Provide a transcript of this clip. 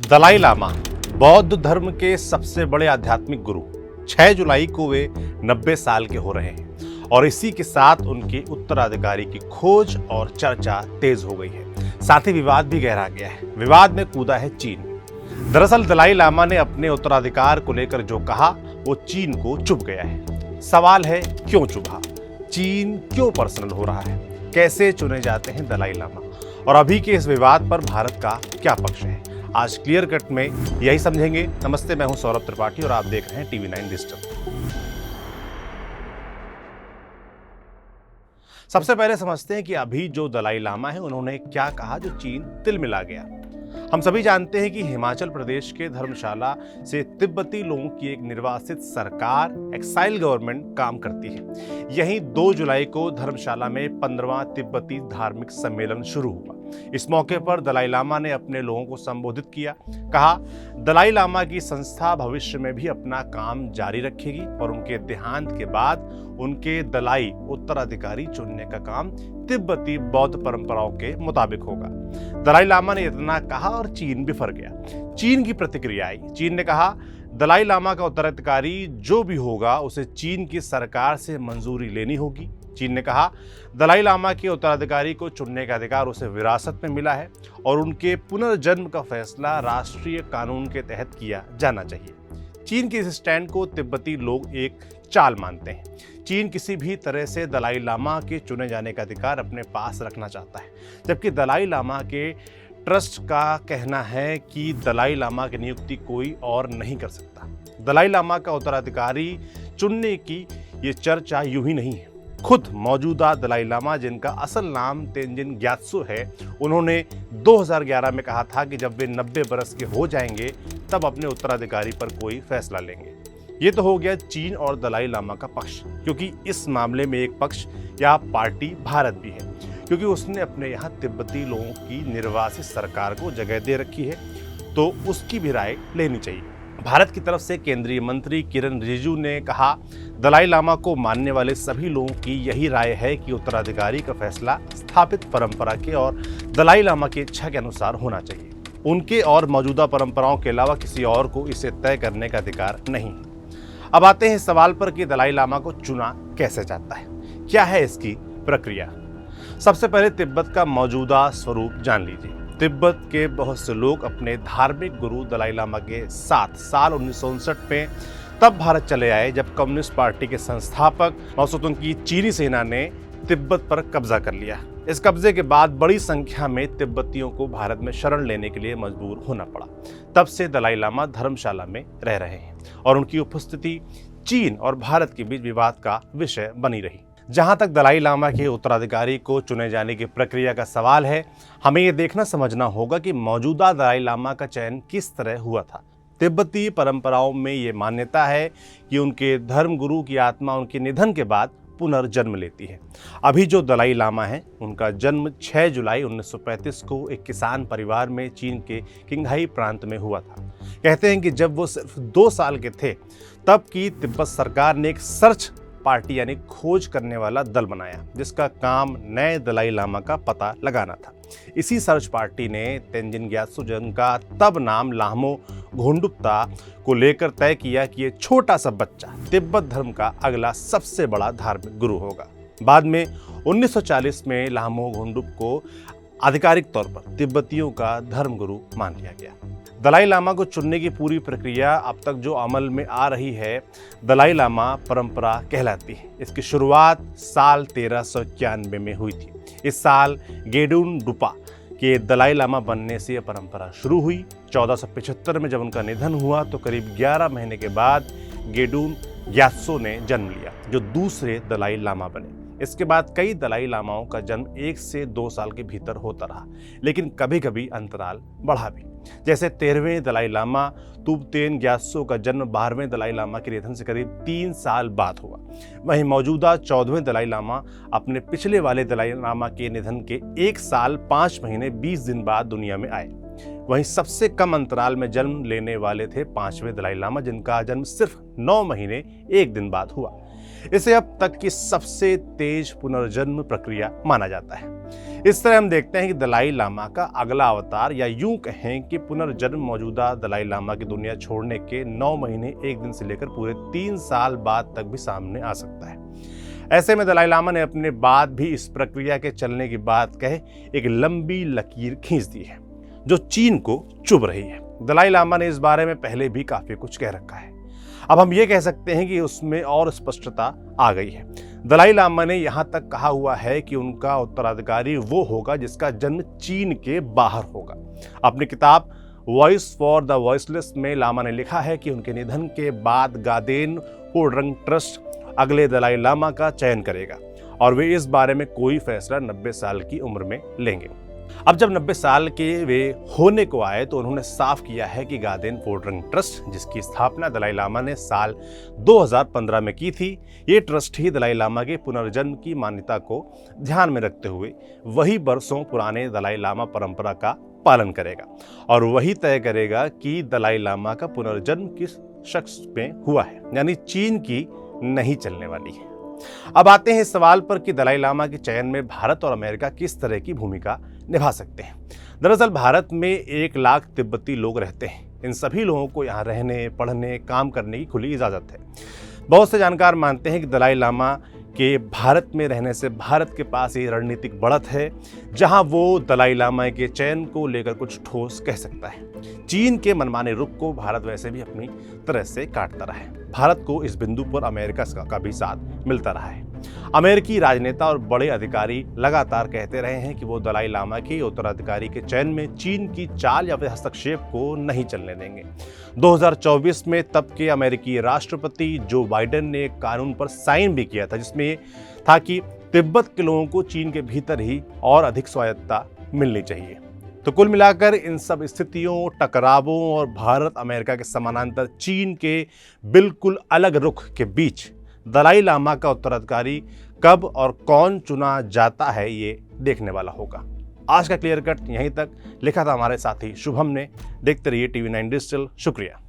दलाई लामा बौद्ध धर्म के सबसे बड़े आध्यात्मिक गुरु 6 जुलाई को वे 90 साल के हो रहे हैं और इसी के साथ उनके उत्तराधिकारी की खोज और चर्चा तेज हो गई है। साथ ही विवाद भी गहरा गया है। विवाद में कूदा है चीन। दरअसल दलाई लामा ने अपने उत्तराधिकार को लेकर जो कहा वो चीन को चुभ गया है। सवाल है क्यों चुभा, चीन क्यों पर्सनल हो रहा है, कैसे चुने जाते हैं दलाई लामा और अभी के इस विवाद पर भारत का क्या पक्ष है, आज क्लियर कट में यही समझेंगे। नमस्ते, मैं हूं सौरभ त्रिपाठी और आप देख रहे हैं TV9 डिजिटल। सबसे पहले समझते हैं कि अभी जो दलाई लामा है उन्होंने क्या कहा जो चीन तिलमिला गया। हम सभी जानते हैं कि हिमाचल प्रदेश के धर्मशाला से तिब्बती लोगों की एक निर्वासित सरकार एक्साइल गवर्नमेंट काम करती है। यहीं 2 जुलाई को धर्मशाला में 15वां तिब्बती धार्मिक सम्मेलन शुरू हुआ। इस मौके पर दलाई लामा ने अपने लोगों को संबोधित किया। कहा, दलाई लामा की संस्था भविष्य में भी अपना काम जारी रखेगी और उनके देहांत के बाद उनके दलाई उत्तराधिकारी चुनने का काम तिब्बती बौद्ध परंपराओं के मुताबिक होगा। दलाई लामा ने इतना कहा और चीन बिफर गया। चीन की प्रतिक्रिया आई। चीन ने कहा, दलाई लामा का उत्तराधिकारी जो भी होगा उसे चीन की सरकार से मंजूरी लेनी होगी। चीन ने कहा, दलाई लामा के उत्तराधिकारी को चुनने का अधिकार उसे विरासत में मिला है और उनके पुनर्जन्म का फैसला राष्ट्रीय कानून के तहत किया जाना चाहिए। चीन के इस स्टैंड को तिब्बती लोग एक चाल मानते हैं। चीन किसी भी तरह से दलाई लामा के चुने जाने का अधिकार अपने पास रखना चाहता है, जबकि दलाई लामा के ट्रस्ट का कहना है कि दलाई लामा की नियुक्ति कोई और नहीं कर सकता। दलाई लामा का उत्तराधिकारी चुनने की ये चर्चा यूं ही नहीं है। खुद मौजूदा दलाई लामा, जिनका असल नाम तेंजिन ग्यात्सो है, उन्होंने 2011 में कहा था कि जब वे 90 बरस के हो जाएंगे तब अपने उत्तराधिकारी पर कोई फैसला लेंगे। ये तो हो गया चीन और दलाई लामा का पक्ष, क्योंकि इस मामले में एक पक्ष या पार्टी भारत भी है, क्योंकि उसने अपने यहाँ तिब्बती लोगों की निर्वासित सरकार को जगह दे रखी है, तो उसकी भी राय लेनी चाहिए। भारत की तरफ से केंद्रीय मंत्री किरण रिजिजू ने कहा, दलाई लामा को मानने वाले सभी लोगों की यही राय है कि उत्तराधिकारी का फैसला स्थापित परंपरा के और दलाई लामा की इच्छा के अनुसार होना चाहिए। उनके और मौजूदा परंपराओं के अलावा किसी और को इसे तय करने का अधिकार नहीं है। अब आते हैं इस सवाल पर कि दलाई लामा को चुना कैसे जाता है, क्या है इसकी प्रक्रिया। सबसे पहले तिब्बत का मौजूदा स्वरूप जान लीजिए। तिब्बत के बहुत से लोग अपने धार्मिक गुरु दलाई लामा के साथ साल 1959 में तब भारत चले आए जब कम्युनिस्ट पार्टी के संस्थापक माओ त्से की चीनी सेना ने तिब्बत पर कब्जा कर लिया। इस कब्जे के बाद बड़ी संख्या में तिब्बतियों को भारत में शरण लेने के लिए मजबूर होना पड़ा। तब से दलाई लामा धर्मशाला में रह रहे हैं और उनकी उपस्थिति चीन और भारत के बीच विवाद का विषय बनी रही। जहां तक दलाई लामा के उत्तराधिकारी को चुने जाने की प्रक्रिया का सवाल है, हमें यह देखना समझना होगा कि मौजूदा दलाई लामा का चयन किस तरह हुआ था। तिब्बती परंपराओं में ये मान्यता है कि उनके धर्म गुरु की आत्मा उनके निधन के बाद पुनर्जन्म लेती है। अभी जो दलाई लामा है उनका जन्म 6 जुलाई 1935 को एक किसान परिवार में चीन के किंगहाई प्रांत में हुआ था। कहते हैं कि जब वो सिर्फ 2 साल के थे तब की तिब्बत सरकार ने एक सर्च पार्टी यानी खोज करने वाला दल बनाया, जिसका काम नए दलाई लामा का पता लगाना था। इसी सर्च पार्टी ने तेंजिन ग्यात्सो, जिनका तब नाम लामो घोंडुप्ता, को लेकर तय किया कि ये छोटा सा बच्चा तिब्बत धर्म का अगला सबसे बड़ा धार्मिक गुरु होगा। बाद में 1940 में लामो घोंडुप को आधिकारिक तौर पर तिब्बतियों का धर्म गुरु मान लिया गया। दलाई लामा को चुनने की पूरी प्रक्रिया अब तक जो अमल में आ रही है, दलाई लामा परंपरा कहलाती है। इसकी शुरुआत साल 1391 में हुई थी। इस साल गेडुन डुपा के दलाई लामा बनने से यह परंपरा शुरू हुई। 1475 में जब उनका निधन हुआ तो करीब 11 महीने के बाद गेडुन ग्यात्सो ने जन्म लिया, जो दूसरे दलाई लामा बने। इसके बाद कई दलाई लामाओं का जन्म 1 से 2 साल के भीतर होता रहा, लेकिन कभी कभी अंतराल बढ़ा भी। जैसे 13वें दलाई लामा तुबतेन ग्यात्सो का जन्म 12वें दलाई लामा के निधन से करीब 3 साल बाद हुआ। वहीं मौजूदा 14वें दलाई लामा अपने पिछले वाले दलाई लामा के निधन के 1 साल 5 महीने 20 दिन बाद दुनिया में आए। वहीं सबसे कम अंतराल में जन्म लेने वाले थे 5वें दलाई लामा, जिनका जन्म सिर्फ 9 महीने 1 दिन बाद हुआ। इसे अब तक की सबसे तेज पुनर्जन्म प्रक्रिया माना जाता है। इस तरह हम देखते हैं कि दलाई लामा का अगला अवतार, या यूं कहें कि पुनर्जन्म, मौजूदा दलाई लामा की दुनिया छोड़ने के 9 महीने 1 दिन से लेकर पूरे 3 साल बाद तक भी सामने आ सकता है। ऐसे में दलाई लामा ने अपने बाद भी इस प्रक्रिया के चलने की बात कहे एक लंबी लकीर खींच दी है जो चीन को चुभ रही है। दलाई लामा ने इस बारे में पहले भी काफी कुछ कह रखा है। अब हम ये कह सकते हैं कि उसमें और स्पष्टता आ गई है। दलाई लामा ने यहाँ तक कहा हुआ है कि उनका उत्तराधिकारी वो होगा जिसका जन्म चीन के बाहर होगा। अपनी किताब वॉइस फॉर द वॉइसलेस में लामा ने लिखा है कि उनके निधन के बाद गादेन फोड्रंग ट्रस्ट अगले दलाई लामा का चयन करेगा और वे इस बारे में कोई फैसला 90 साल की उम्र में लेंगे। अब जब 90 साल के वे होने को आए तो उन्होंने साफ किया है कि गादेन फोड्रंग ट्रस्ट, जिसकी स्थापना दलाई लामा ने साल 2015 में की थी, ये ट्रस्ट ही दलाई लामा के पुनर्जन्म की मान्यता को ध्यान में रखते हुए वही बरसों पुराने दलाई लामा परंपरा का पालन करेगा और वही तय करेगा कि दलाई लामा का पुनर्जन्म किस शख्स में हुआ है, यानी चीन की नहीं चलने वाली है। अब आते हैं इस सवाल पर कि दलाई लामा के चयन में भारत और अमेरिका किस तरह की भूमिका निभा सकते हैं। दरअसल भारत में 1 लाख तिब्बती लोग रहते हैं। इन सभी लोगों को यहाँ रहने, पढ़ने, काम करने की खुली इजाज़त है। बहुत से जानकार मानते हैं कि दलाई लामा के भारत में रहने से भारत के पास ये रणनीतिक बढ़त है जहां वो दलाई लामा के चयन को लेकर कुछ ठोस कह सकता है। चीन के मनमाने रुख को भारत वैसे भी अपनी तरह से काटता रहा है। भारत को इस बिंदु पर अमेरिका का भी साथ मिलता रहा है। अमेरिकी राजनेता और बड़े अधिकारी लगातार कहते रहे हैं कि वो दलाई लामा के उत्तराधिकारी के चयन में चीन की चाल या फिर हस्तक्षेप को नहीं चलने देंगे। 2024 में तब के अमेरिकी राष्ट्रपति जो बाइडेन ने एक कानून पर साइन भी किया था जिसमें था कि तिब्बत के लोगों को चीन के भीतर ही और अधिक स्वायत्तता मिलनी चाहिए। तो कुल मिलाकर इन सब स्थितियों, टकरावों और भारत अमेरिका के समानांतर चीन के बिल्कुल अलग रुख के बीच दलाई लामा का उत्तराधिकारी कब और कौन चुना जाता है, ये देखने वाला होगा। आज का क्लियर कट यहीं तक। लिखा था हमारे साथी शुभम ने। देखते रहिए TV9 डिजिटल। शुक्रिया।